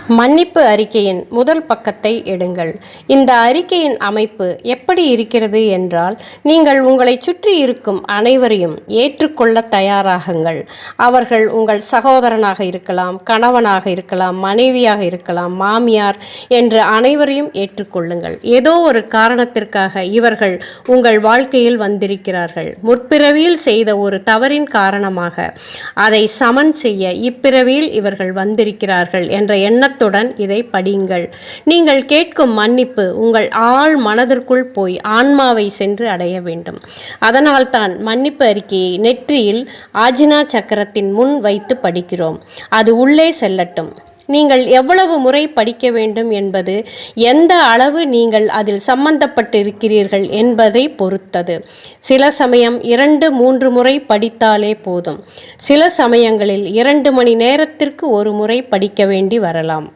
மன்னிப்பு அறிக்கையின் முதல் பக்கத்தை எடுங்கள். இந்த அறிக்கையின் அமைப்பு எப்படி இருக்கிறது என்றால், நீங்கள் உங்களை சுற்றி இருக்கும் அனைவரையும் ஏற்றுக்கொள்ள தயாராகுங்கள். அவர்கள் உங்கள் சகோதரனாக இருக்கலாம், கணவனாக இருக்கலாம், மனைவியாக இருக்கலாம், மாமியார் என்று அனைவரையும் ஏற்றுக்கொள்ளுங்கள். ஏதோ ஒரு காரணத்திற்காக இவர்கள் உங்கள் வாழ்க்கையில் வந்திருக்கிறார்கள். முற்பிறவியில் செய்த ஒரு தவறின் காரணமாக அதை சமன் செய்ய இப்பிறவியில் இவர்கள் வந்திருக்கிறார்கள் என்ற எண்ணத்துடன் இதை படியுங்கள். நீங்கள் கேட்கும் மன்னிப்பு உங்கள் ஆழ் மனதிற்குள் போய் ஆன்மாவை சென்று அடைய வேண்டும். அதனால்தான் மன்னிப்பு அறிக்கையை நெற்றியில் ஆஜ்னா சக்கரத்தின் முன் வைத்து படிக்கிறோம். அது உள்ளே செல்லட்டும். நீங்கள் எவ்வளவு முறை படிக்க வேண்டும் என்பது எந்த அளவு நீங்கள் அதில் சம்பந்தப்பட்டிருக்கிறீர்கள் என்பதை பொறுத்தது. சில சமயம் 2-3 முறை படித்தாலே போதும். சில சமயங்களில் 2 மணி நேரத்திற்கு ஒரு முறை படிக்க வேண்டி வரலாம்.